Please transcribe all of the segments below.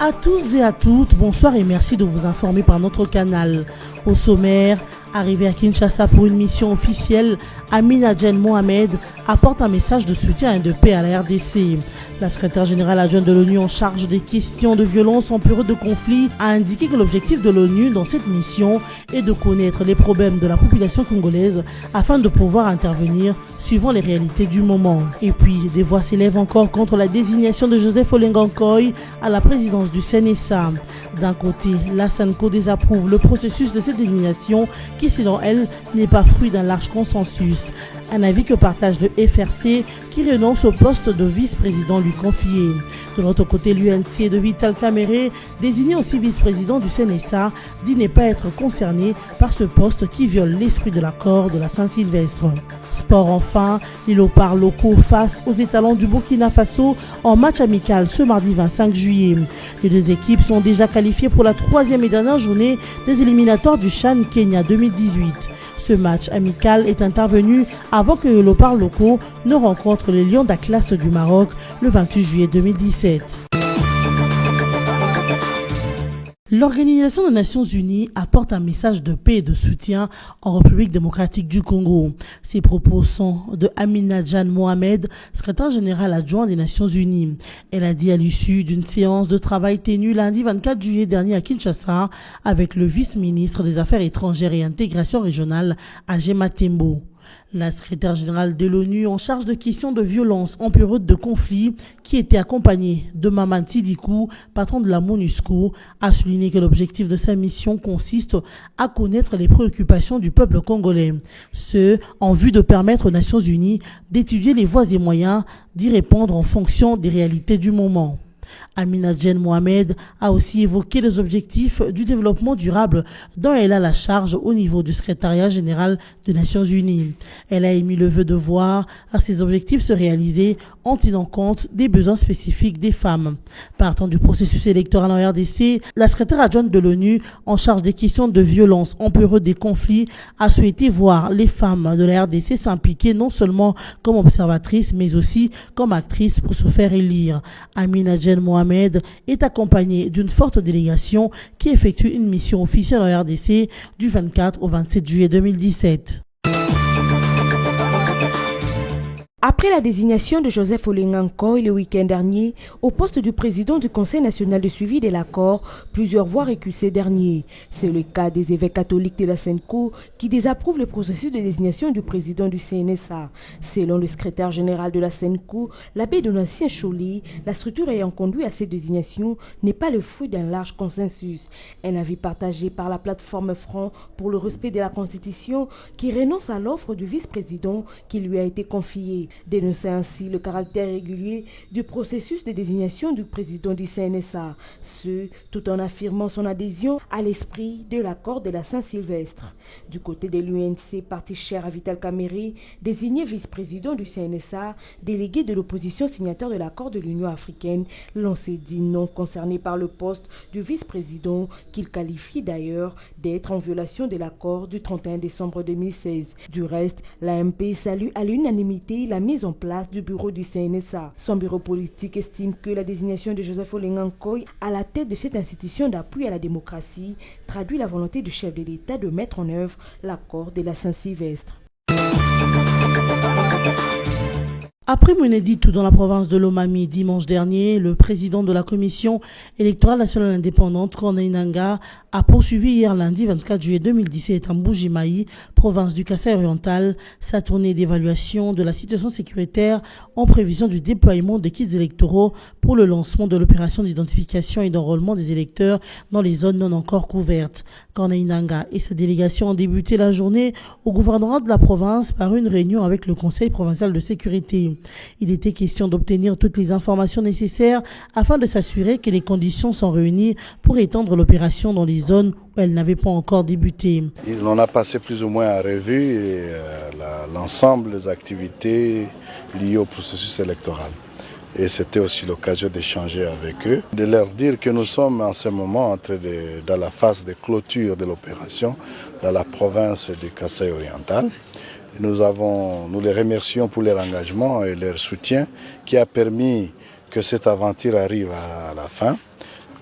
À tous et à toutes, bonsoir et merci de vous informer par notre canal. Au sommaire, arrivé à Kinshasa pour une mission officielle, Amina Djen Mohamed apporte un message de soutien et de paix à la RDC. La secrétaire générale adjointe de l'ONU en charge des questions de violence en période de conflit a indiqué que l'objectif de l'ONU dans cette mission est de connaître les problèmes de la population congolaise afin de pouvoir intervenir suivant les réalités du moment. Et puis, des voix s'élèvent encore contre la désignation de Joseph Olenga Nkoy à la présidence du CNSA. D'un côté, la SENCO désapprouve le processus de cette désignation qui, selon elle, n'est pas fruit d'un large consensus. Un avis que partage le FRC qui renonce au poste de vice-président lui confié. De l'autre côté, l'UNC de Vital Kamerhe, désigné aussi vice-président du CNSA, dit ne pas être concerné par ce poste qui viole l'esprit de l'accord de la Saint-Sylvestre. Sport enfin, les léopards locaux face aux étalons du Burkina Faso en match amical ce mardi 25 juillet. Les deux équipes sont déjà qualifiées pour la troisième et dernière journée des éliminatoires du CHAN Kenya 2018. Ce match amical est intervenu avant que les léopards locaux ne rencontrent les Lions d'Atlas du Maroc le 28 juillet 2017. L'Organisation des Nations Unies apporte un message de paix et de soutien en République démocratique du Congo. Ces propos sont de Amina Djen Mohamed, secrétaire générale adjointe des Nations Unies. Elle a dit à l'issue d'une séance de travail tenue lundi 24 juillet dernier à Kinshasa avec le vice-ministre des Affaires étrangères et intégration régionale, Agema Tembo. La secrétaire générale de l'ONU en charge de questions de violence en période de conflit, qui était accompagnée de Maman Tidikou, patron de la MONUSCO, a souligné que l'objectif de sa mission consiste à connaître les préoccupations du peuple congolais. Ce, en vue de permettre aux Nations Unies d'étudier les voies et moyens d'y répondre en fonction des réalités du moment. Amina Djen Mohamed a aussi évoqué les objectifs du développement durable dont elle a la charge au niveau du secrétariat général des Nations Unies. Elle a émis le vœu de voir à ces objectifs se réaliser en tenant compte des besoins spécifiques des femmes. Partant du processus électoral en RDC, la secrétaire adjointe de l'ONU en charge des questions de violence en période des conflits a souhaité voir les femmes de la RDC s'impliquer non seulement comme observatrices mais aussi comme actrices pour se faire élire. Amina Djen Mohamed est accompagné d'une forte délégation qui effectue une mission officielle en RDC du 24 au 27 juillet 2017. Après la désignation de Joseph Olenga Nkoy le week-end dernier au poste du président du Conseil national de suivi de l'accord, plusieurs voix récusent ces derniers. C'est le cas des évêques catholiques de la SENCO qui désapprouvent le processus de désignation du président du CNSA. Selon le secrétaire général de la SENCO, l'abbé Donatien Cholet, la structure ayant conduit à cette désignation n'est pas le fruit d'un large consensus. Un avis partagé par la plateforme Front pour le respect de la Constitution qui renonce à l'offre du vice-président qui lui a été confiée. Dénoncer ainsi le caractère régulier du processus de désignation du président du CNSA, ce tout en affirmant son adhésion à l'esprit de l'accord de la Saint-Sylvestre. Du côté de l'UNC, parti cher à Vital Kamerhe, désigné vice-président du CNSA, délégué de l'opposition signataire de l'accord de l'Union africaine, l'on s'est dit non concerné par le poste du vice-président qu'il qualifie d'ailleurs d'être en violation de l'accord du 31 décembre 2016. Du reste, l'AMP salue à l'unanimité la mise en place du bureau du CNSA. Son bureau politique estime que la désignation de Joseph Olenga Nkoy à la tête de cette institution d'appui à la démocratie traduit la volonté du chef de l'État de mettre en œuvre l'accord de la Saint-Sylvestre. Après Mweneditu dans la province de Lomami dimanche dernier, le président de la commission électorale nationale indépendante, Corneille Nangaa, a poursuivi hier lundi 24 juillet 2017 à Mbuji-Mayi, province du Kasaï oriental, sa tournée d'évaluation de la situation sécuritaire en prévision du déploiement des kits électoraux pour le lancement de l'opération d'identification et d'enrôlement des électeurs dans les zones non encore couvertes. Corneille Nangaa et sa délégation ont débuté la journée au gouvernorat de la province par une réunion avec le Conseil provincial de sécurité. Il était question d'obtenir toutes les informations nécessaires afin de s'assurer que les conditions sont réunies pour étendre l'opération dans les zones où elle n'avait pas encore débuté. On a passé plus ou moins à revue l'ensemble des activités liées au processus électoral. Et c'était aussi l'occasion d'échanger avec eux, de leur dire que nous sommes en ce moment dans la phase de clôture de l'opération dans la province du Kasaï oriental. Nous les remercions pour leur engagement et leur soutien qui a permis que cette aventure arrive à la fin.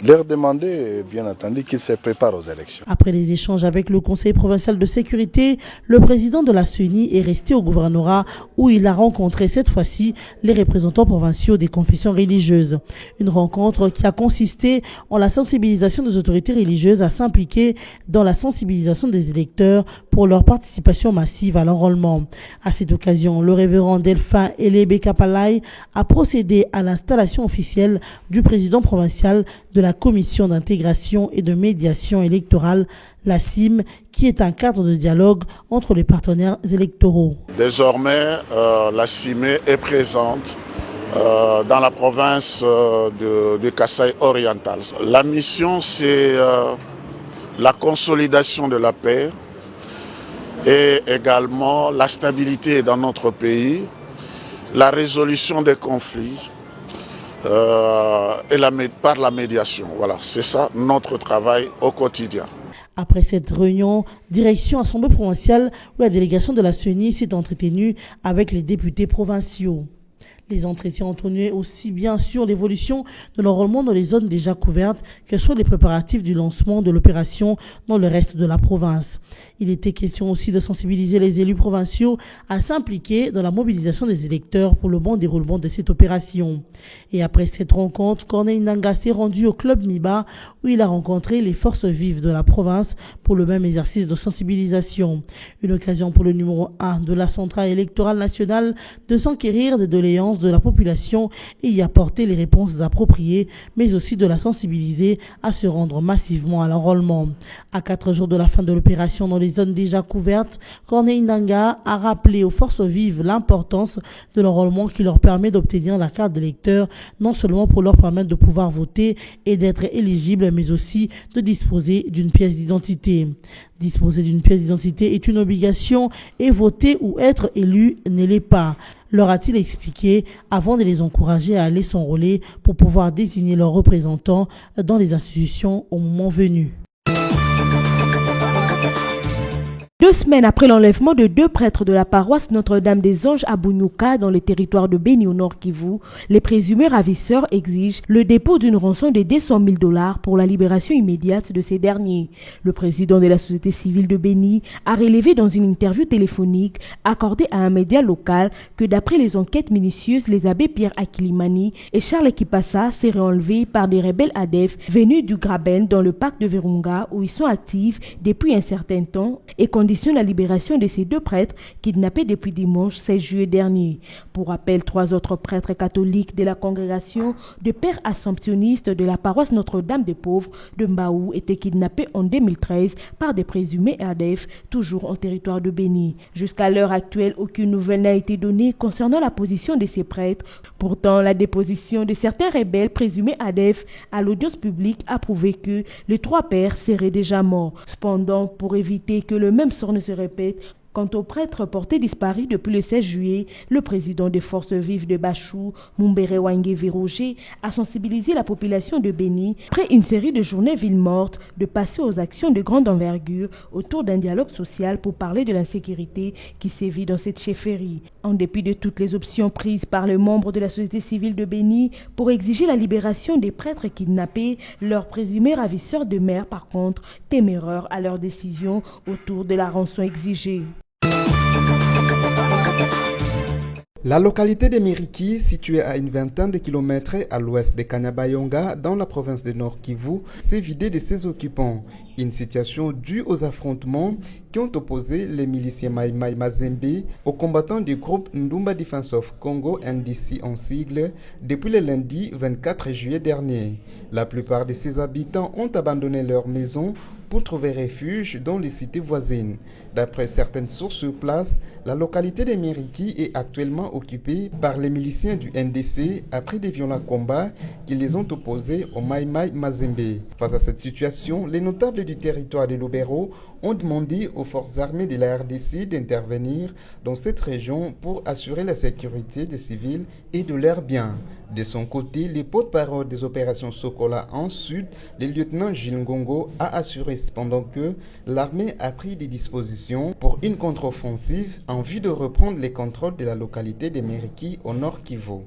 leur demander, bien entendu, qu'ils se préparent aux élections. Après les échanges avec le Conseil provincial de sécurité, le président de la CENI est resté au gouvernorat où il a rencontré cette fois-ci les représentants provinciaux des confessions religieuses. Une rencontre qui a consisté en la sensibilisation des autorités religieuses à s'impliquer dans la sensibilisation des électeurs pour leur participation massive à l'enrôlement. À cette occasion, le révérend Delphin Elebe Kapalai a procédé à l'installation officielle du président provincial de la Commission d'intégration et de médiation électorale, la CIM, qui est un cadre de dialogue entre les partenaires électoraux. Désormais, la CIM est présente dans la province de Kasaï oriental. La mission, c'est la consolidation de la paix et également la stabilité dans notre pays, la résolution des conflits par la médiation. Voilà, c'est ça notre travail au quotidien. Après cette réunion, direction Assemblée provinciale où la délégation de la CENI s'est entretenue avec les députés provinciaux. Les entretiens ont tourné aussi bien sur l'évolution de l'enrôlement dans les zones déjà couvertes que sur les préparatifs du lancement de l'opération dans le reste de la province. Il était question aussi de sensibiliser les élus provinciaux à s'impliquer dans la mobilisation des électeurs pour le bon déroulement de cette opération. Et après cette rencontre, Corneille Nangaa s'est rendu au club Miba où il a rencontré les forces vives de la province pour le même exercice de sensibilisation. Une occasion pour le numéro 1 de la centrale électorale nationale de s'enquérir des doléances de la population et y apporter les réponses appropriées, mais aussi de la sensibiliser à se rendre massivement à l'enrôlement. À 4 jours de la fin de l'opération dans les zones déjà couvertes, Corneille Nangaa a rappelé aux forces vives l'importance de l'enrôlement qui leur permet d'obtenir la carte d'électeur, non seulement pour leur permettre de pouvoir voter et d'être éligibles, mais aussi de disposer d'une pièce d'identité. Disposer d'une pièce d'identité est une obligation et voter ou être élu ne l'est pas, leur a-t-il expliqué avant de les encourager à aller s'enrôler pour pouvoir désigner leurs représentants dans les institutions au moment venu. 2 semaines après l'enlèvement de 2 prêtres de la paroisse Notre-Dame-des-Anges à Bunyuka dans le territoire de Béni au Nord Kivu, les présumés ravisseurs exigent le dépôt d'une rançon de 200 000 $ pour la libération immédiate de ces derniers. Le président de la société civile de Béni a relevé dans une interview téléphonique accordée à un média local que d'après les enquêtes minutieuses, les abbés Pierre Akilimani et Charles Kipassa seraient enlevés par des rebelles ADF venus du Graben dans le parc de Virunga où ils sont actifs depuis un certain temps et conditionne la libération de ces 2 prêtres kidnappés depuis dimanche 16 juillet dernier. Pour rappel, 3 autres prêtres catholiques de la congrégation de pères assomptionnistes de la paroisse Notre-Dame des Pauvres de Mbaou étaient kidnappés en 2013 par des présumés ADF, toujours en territoire de Béni. Jusqu'à l'heure actuelle, aucune nouvelle n'a été donnée concernant la position de ces prêtres. Pourtant, la déposition de certains rebelles présumés ADF à l'audience publique a prouvé que les 3 pères seraient déjà morts. Cependant, pour éviter que le même sort ne se répète, quant aux prêtres portés disparus depuis le 16 juillet, le président des forces vives de Bachou, Mumbere Wange Viroger, a sensibilisé la population de Béni, après une série de journées villes mortes, de passer aux actions de grande envergure autour d'un dialogue social pour parler de l'insécurité qui sévit dans cette chefferie. En dépit de toutes les options prises par les membres de la société civile de Béni pour exiger la libération des prêtres kidnappés, leurs présumés ravisseurs demeurent par contre téméraires à leur décision autour de la rançon exigée. La localité de Miriki, située à une vingtaine de kilomètres à l'ouest de Kanyabayonga, dans la province de Nord Kivu, s'est vidée de ses occupants. Une situation due aux affrontements qui ont opposé les miliciens Mai Mai Mazembe aux combattants du groupe Ndumba Defense of Congo, NDC en sigle, depuis le lundi 24 juillet dernier. La plupart de ses habitants ont abandonné leurs maisons pour trouver refuge dans les cités voisines. D'après certaines sources sur place, la localité de Miriki est actuellement occupée par les miliciens du NDC après des violents combats qui les ont opposés au Mai Mai Mazembe. Face à cette situation, les notables du territoire de Lubero ont demandé aux forces armées de la RDC d'intervenir dans cette région pour assurer la sécurité des civils et de leurs biens. De son côté, le porte-parole des opérations Sokola en Sud, le lieutenant Gilles Ngongo, a assuré cependant que l'armée a pris des dispositions pour une contre-offensive en vue de reprendre les contrôles de la localité de Miriki au nord Kivu.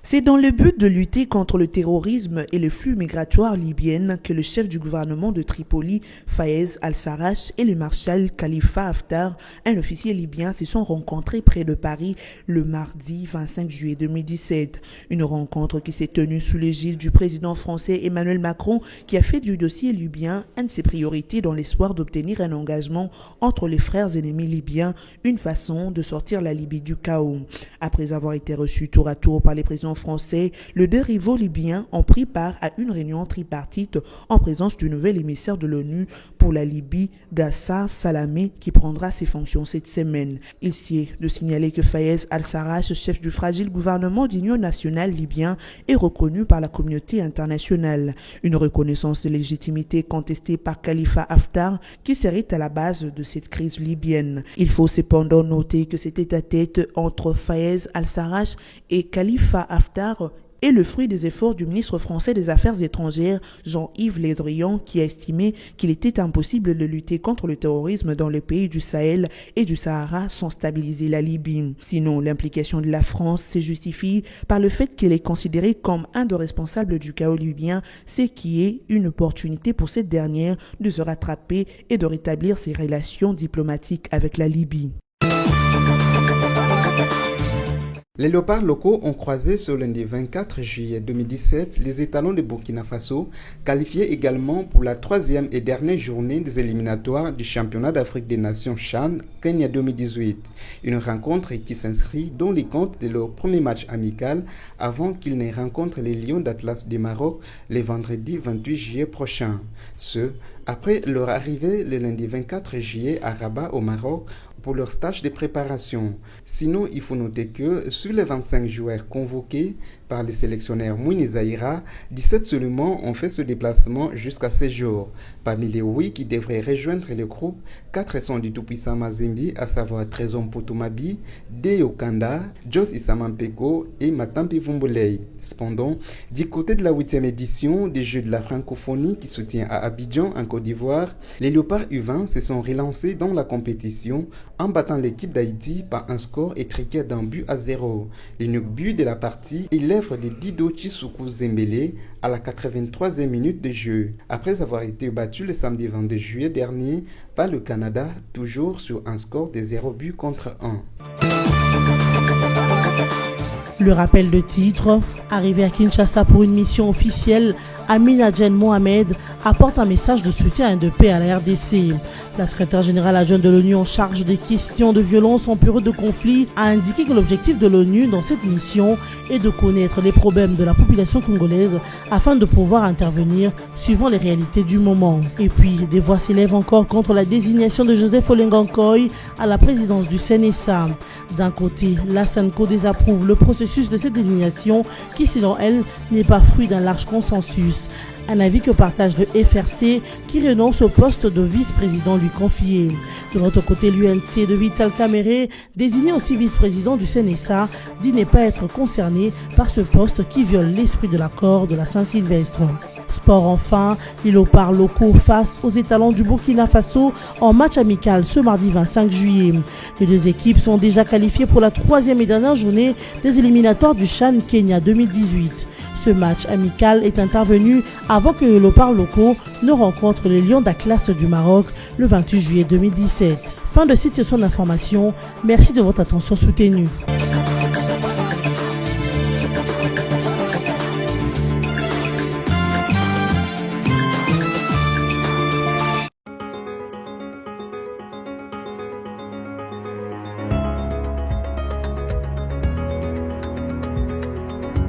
C'est dans le but de lutter contre le terrorisme et le flux migratoire libyen que le chef du gouvernement de Tripoli, Fayez al-Sarraj, et le maréchal Khalifa Haftar, un officier libyen, se sont rencontrés près de Paris le mardi 25 juillet 2017. Une rencontre qui s'est tenue sous l'égide du président français Emmanuel Macron, qui a fait du dossier libyen une de ses priorités dans l'espoir d'obtenir un engagement entre les frères ennemis libyens, une façon de sortir la Libye du chaos. Après avoir été reçus tour à tour par les présidents français, les deux rivaux libyens ont pris part à une réunion tripartite en présence du nouvel émissaire de l'ONU pour la Libye, Ghassa Salamé, qui prendra ses fonctions cette semaine. Il sied de signaler que Fayez al-Sarraj, chef du fragile gouvernement d'union nationale libyen, est reconnu par la communauté internationale. Une reconnaissance de légitimité contestée par Khalifa Haftar, qui serait à la base de cette crise libyenne. Il faut cependant noter que cet tête-à-tête entre Fayez al-Sarraj et Khalifa Haftar est le fruit des efforts du ministre français des Affaires étrangères, Jean-Yves Le Drian, qui a estimé qu'il était impossible de lutter contre le terrorisme dans les pays du Sahel et du Sahara sans stabiliser la Libye. Sinon, l'implication de la France se justifie par le fait qu'elle est considérée comme un des responsables du chaos libyen, ce qui est une opportunité pour cette dernière de se rattraper et de rétablir ses relations diplomatiques avec la Libye. Les léopards locaux ont croisé ce lundi 24 juillet 2017 les étalons de Burkina Faso, qualifiés également pour la troisième et dernière journée des éliminatoires du championnat d'Afrique des Nations CHAN Kenya 2018. Une rencontre qui s'inscrit dans les comptes de leur premier match amical avant qu'ils ne rencontrent les Lions d'Atlas du Maroc le vendredi 28 juillet prochain. Ce, après leur arrivée le lundi 24 juillet à Rabat au Maroc pour leur stage de préparation. Sinon, il faut noter que sur les 25 joueurs convoqués par les sélectionneurs Mouni Zahira, 17 seulement ont fait ce déplacement jusqu'à 16 jours. Parmi les 8 qui devraient rejoindre le groupe, 4 sont du tout-puissant Mazembe, à savoir Trésor Potomabi, Deyo Kanda, Jos Isamampeko et Matampi Vumbolei. Cependant, du côté de la 8e édition des Jeux de la francophonie qui se tient à Abidjan, en Côte d'Ivoire, les Léopards U20 se sont relancés dans la compétition en battant l'équipe d'Haïti par un score étriqué d'un but à 0. L'unique but de la partie est l'œuvre de Dido Chisuku Zembele à la 83e minute de jeu, après avoir été battu le samedi 22 juillet dernier par le Canada, toujours sur un score de 0 but contre 1. Le rappel de titre, arrivé à Kinshasa pour une mission officielle, Aminadjan Mohamed apporte un message de soutien et de paix à la RDC. La secrétaire générale adjointe de l'ONU en charge des questions de violence en période de conflit a indiqué que l'objectif de l'ONU dans cette mission est de connaître les problèmes de la population congolaise afin de pouvoir intervenir suivant les réalités du moment. Et puis, des voix s'élèvent encore contre la désignation de Joseph Olenga Nkoy à la présidence du CNSA. D'un côté, la SENCO désapprouve le processus de cette désignation qui, selon elle, n'est pas fruit d'un large consensus. Un avis que partage le FRC qui renonce au poste de vice-président lui confié. De l'autre côté, l'UNC de Vital Kamere, désigné aussi vice-président du CNSA, dit ne pas être concerné par ce poste qui viole l'esprit de l'accord de la Saint-Sylvestre. Sport enfin, les léopards locaux face aux étalons du Burkina Faso en match amical ce mardi 25 juillet. Les deux équipes sont déjà qualifiées pour la troisième et dernière journée des éliminatoires du CHAN Kenya 2018. Ce match amical est intervenu avant que les léopards locaux ne rencontrent les Lions d'Atlas du Maroc le 28 juillet 2017. Fin de cette session d'information. Merci de votre attention soutenue.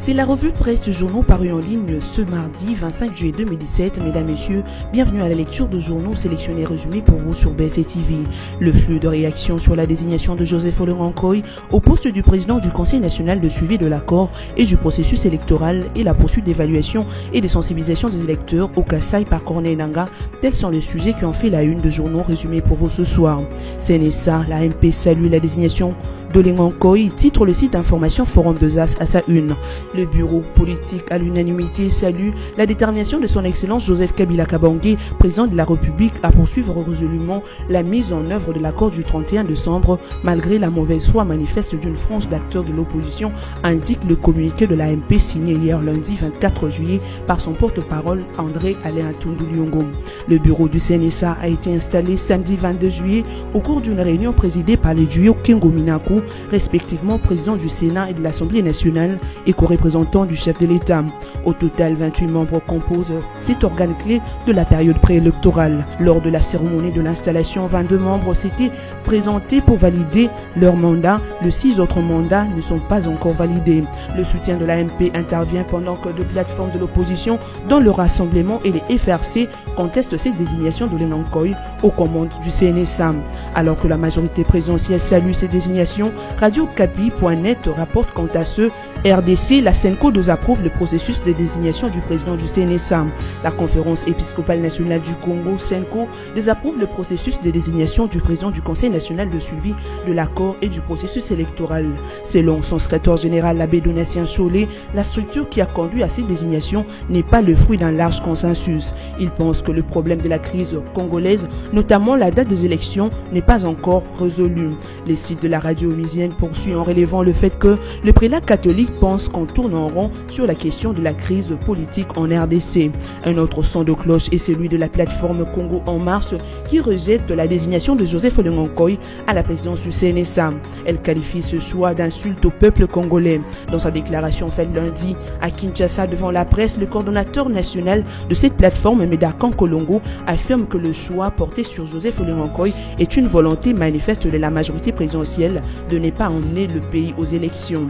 C'est la revue de presse du journaux paru en ligne ce mardi 25 juillet 2017. Mesdames, Messieurs, bienvenue à la lecture de journaux sélectionnés et résumés pour vous sur BSC TV. Le flux de réactions sur la désignation de Joseph Olenga Nkoy au poste du président du Conseil national de suivi de l'accord et du processus électoral et la poursuite d'évaluation et de sensibilisation des électeurs au Kasaï par Corneille Nangaa, tels sont les sujets qui ont fait la une de journaux résumés pour vous ce soir. CNSA, la MP salue la désignation d'Olengankoy, titre le site d'information Forum de Zas à sa une. Le bureau politique à l'unanimité salue la détermination de son Excellence Joseph Kabila Kabange, président de la République, à poursuivre résolument la mise en œuvre de l'accord du 31 décembre, malgré la mauvaise foi manifeste d'une frange d'acteurs de l'opposition, indique le communiqué de l'AMP signé hier lundi 24 juillet par son porte-parole André Alain Tundu Lyongo. Le bureau du CNSA a été installé samedi 22 juillet au cours d'une réunion présidée par les duos Kengo Minaku, respectivement président du Sénat et de l'Assemblée nationale et co-représentant du chef de l'État. Au total, 28 membres composent cet organe clé de la période préélectorale. Lors de la cérémonie de l'installation, 22 membres s'étaient présentés pour valider leur mandat. Les 6 autres mandats ne sont pas encore validés. Le soutien de l'AMP intervient pendant que deux plateformes de l'opposition, dont le Rassemblement et les FRC, contestent cette désignation d'Olengankoy aux commandes du CNSA. Alors que la majorité présidentielle salue ces désignations, Radio-Okapi.net rapporte quant à ce RDC, la Senko désapprouve le processus de désignation du président du CNSA. La conférence épiscopale nationale du Congo, Senko, désapprouve le processus de désignation du président du Conseil national de suivi de l'accord et du processus électoral. Selon son secrétaire général, l'abbé Donatien Cholé, la structure qui a conduit à cette désignation n'est pas le fruit d'un large consensus. Il pense que le problème de la crise congolaise, notamment la date des élections, n'est pas encore résolu. Les sites de la radio onusienne poursuivent en relevant le fait que le prélat catholique pense qu'on tourne en rond sur la question de la crise politique en RDC. Un autre son de cloche est celui de la plateforme Congo en marche qui rejette la désignation de Joseph Olengankoy à la présidence du CNSA. Elle qualifie ce choix d'insulte au peuple congolais. Dans sa déclaration faite lundi à Kinshasa devant la presse, le coordonnateur national de cette plateforme, Médarkan Kolongo, affirme que le choix porté sur Joseph Olengankoy est une volonté manifeste de la majorité présidentielle de ne pas emmener le pays aux élections.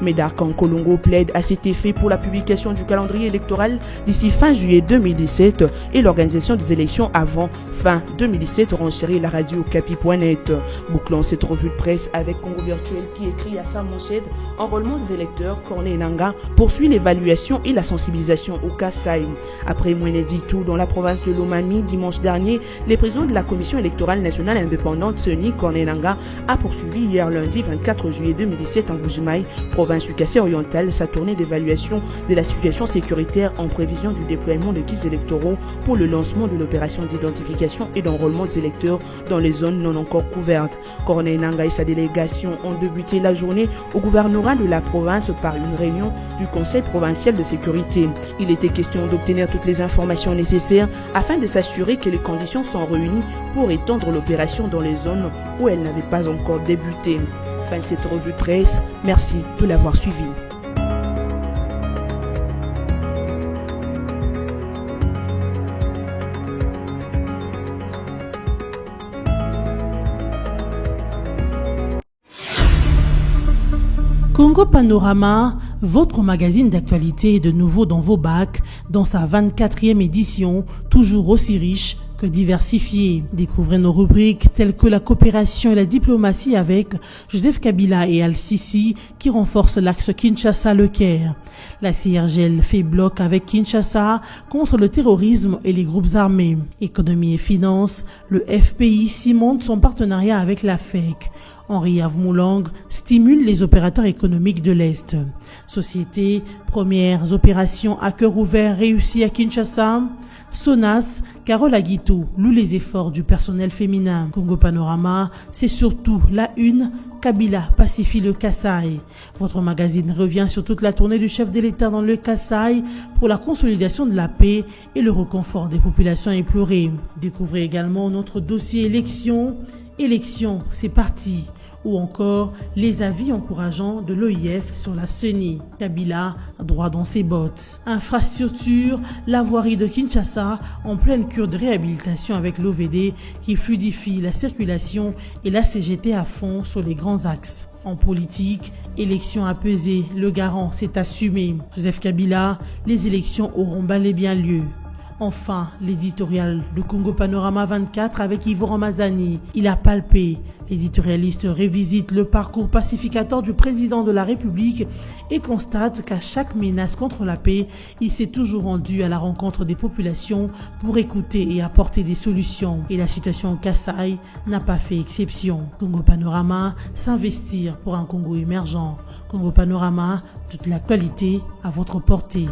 Médarkan Kolongo plaide à cet effet pour la publication du calendrier électoral d'ici fin juillet 2017 et l'organisation des élections avant fin 2017, renchérit la radio Okapi.net. Bouclons cette revue de presse avec Congo Virtuel qui écrit à sa manchette: enrôlement des électeurs, Corneille Nangaa poursuit l'évaluation et la sensibilisation au Kasaï. Après Mweneditu dans la province de Lomami dimanche dernier, les présidents de la commission électorale nationale indépendante CENI, Corneille Nangaa, a poursuivi hier lundi 24 juillet 2017 en Bujimaï, province du Kassai oriental, sa tournée d'évaluation de la situation sécuritaire en prévision du déploiement de kits électoraux pour le lancement de l'opération d'identification et d'enrôlement des électeurs dans les zones non encore couvertes. Corneille Nangaa et sa délégation ont débuté la journée au gouvernorat de la province par une réunion du Conseil provincial de sécurité. Il était question d'obtenir toutes les informations nécessaires afin de s'assurer que les conditions sont réunies pour étendre l'opération dans les zones où elle n'avait pas encore débuté. Fin de cette revue de presse. Merci de l'avoir suivi. Congo Panorama, votre magazine d'actualité est de nouveau dans vos bacs, dans sa 24e édition, toujours aussi riche que diversifiée. Découvrez nos rubriques telles que la coopération et la diplomatie avec Joseph Kabila et Al-Sisi qui renforcent l'axe Kinshasa-Le Caire. La CIRGL fait bloc avec Kinshasa contre le terrorisme et les groupes armés. Économie et finances, le FPI cimente son partenariat avec la FEC. Henri Avmoulang stimule les opérateurs économiques de l'Est. Société, premières opérations à cœur ouvert réussies à Kinshasa. Sonas, Carole Aguito loue les efforts du personnel féminin. Congo Panorama, c'est surtout la une. Kabila pacifie le Kasaï. Votre magazine revient sur toute la tournée du chef de l'État dans le Kasaï pour la consolidation de la paix et le réconfort des populations éplorées. Découvrez également notre dossier élections. Élections, c'est parti. Ou encore les avis encourageants de l'OIF sur la CENI. Kabila, droit dans ses bottes. Infrastructure, la voirie de Kinshasa en pleine cure de réhabilitation avec l'OVD qui fluidifie la circulation et la CGT à fond sur les grands axes. En politique, élections apaisées, le garant s'est assumé. Joseph Kabila, les élections auront bel et bien lieu. Enfin, l'éditorial de Congo Panorama 24 avec Yvo Ramazani. Il a palpé. L'éditorialiste revisite le parcours pacificateur du président de la République et constate qu'à chaque menace contre la paix, il s'est toujours rendu à la rencontre des populations pour écouter et apporter des solutions. Et la situation au Kasaï n'a pas fait exception. Congo Panorama, s'investir pour un Congo émergent. Congo Panorama, toute l'actualité à votre portée.